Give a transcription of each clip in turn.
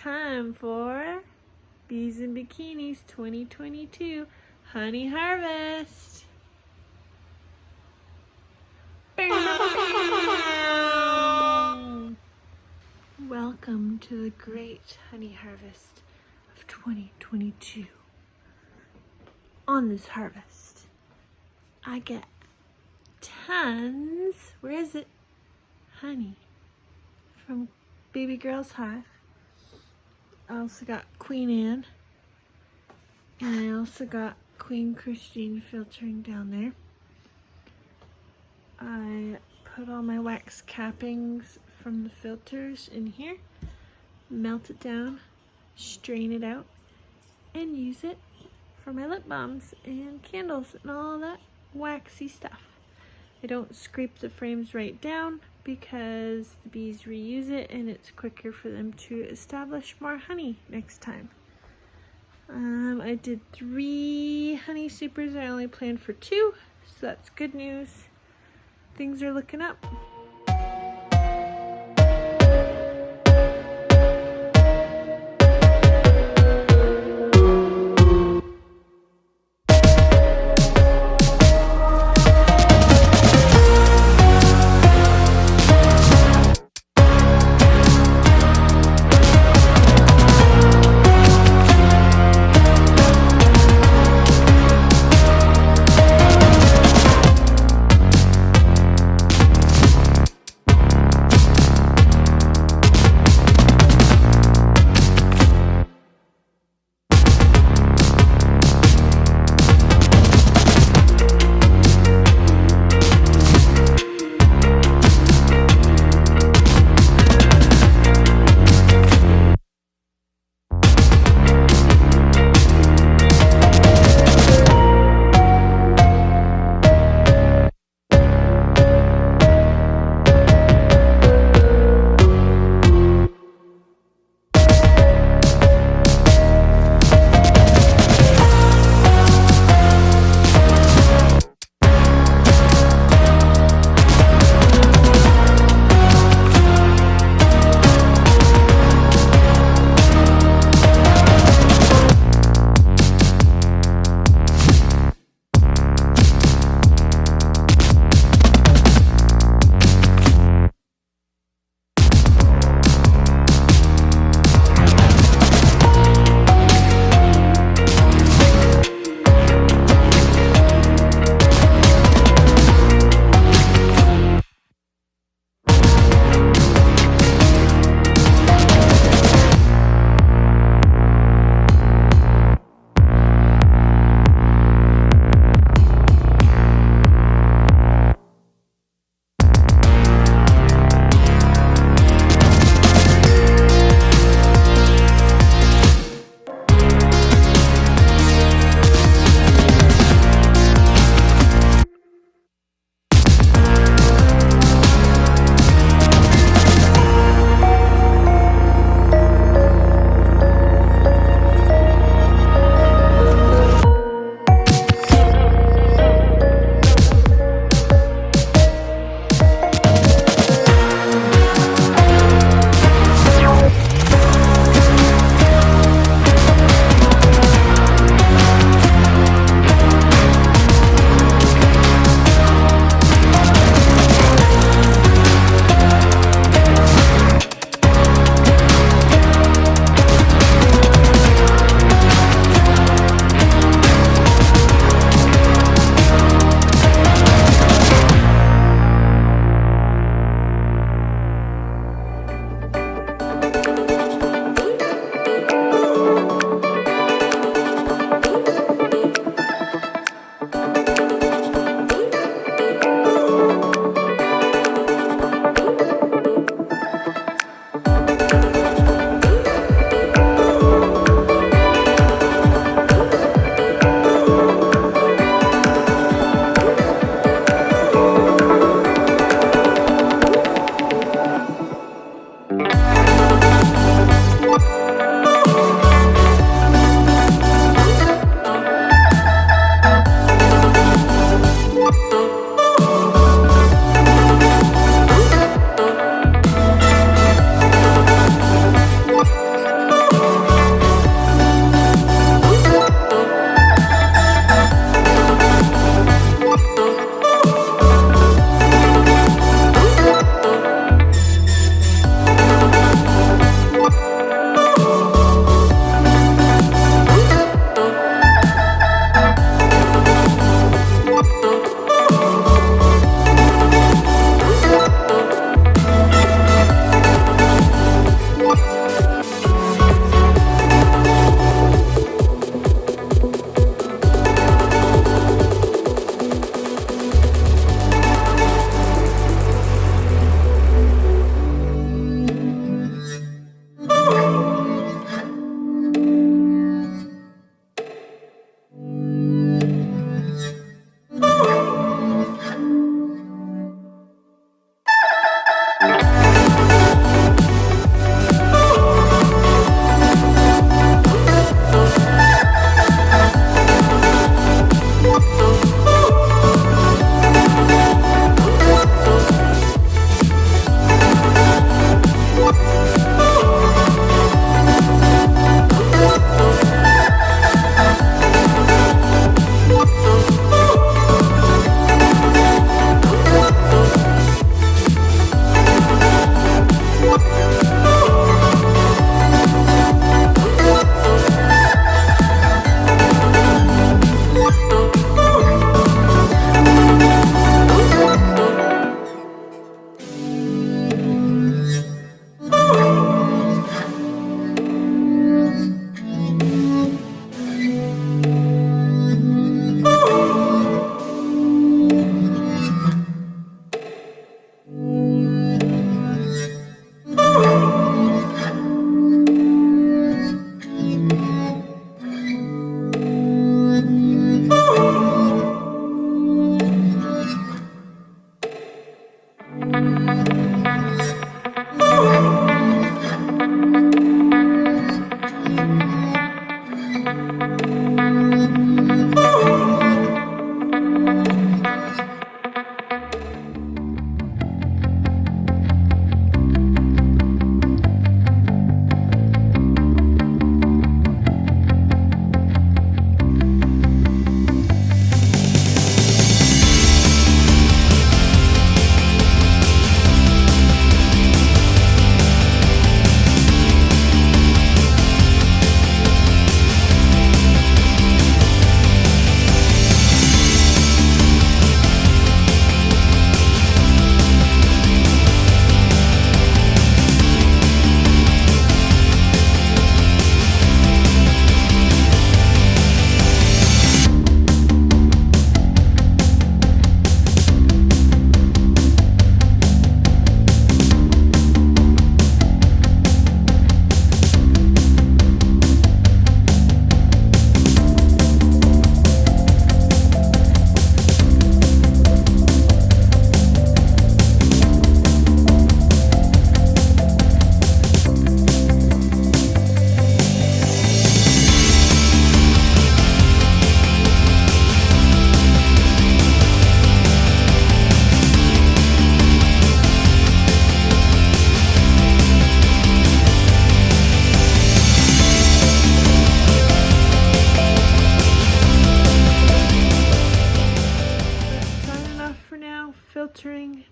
time for Bees and Bikinis 2022 Honey Harvest. Welcome to the great honey harvest of 2022. On this harvest, I get tons, where is it? Honey from baby girl's hive. I also got Queen Anne, and I also got Queen Christine filtering down there. I put all my wax cappings from the filters in here, melt it down, strain it out, and use it for my lip balms and candles and all that waxy stuff. I don't scrape the frames right down because the bees reuse it and it's quicker for them to establish more honey next time. I did 3 honey supers. I only planned for 2, so that's good news. Things are looking up.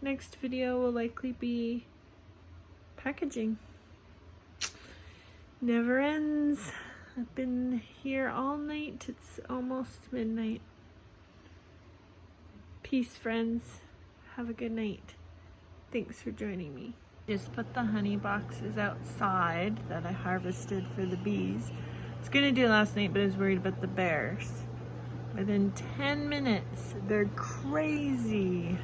next video will likely be packaging. Never ends. I've been here all night. It's almost midnight. Peace, friends. Have a good night. Thanks for joining me. Just put the honey boxes outside that I harvested for the bees. I was gonna do last night, but I was worried about the bears. Within 10 minutes, they're crazy.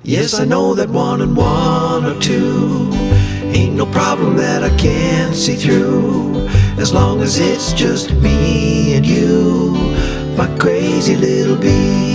Yes, I know that 1 and 1 are 2. Ain't no problem that I can't see through, as long as it's just me and you, my crazy little bee.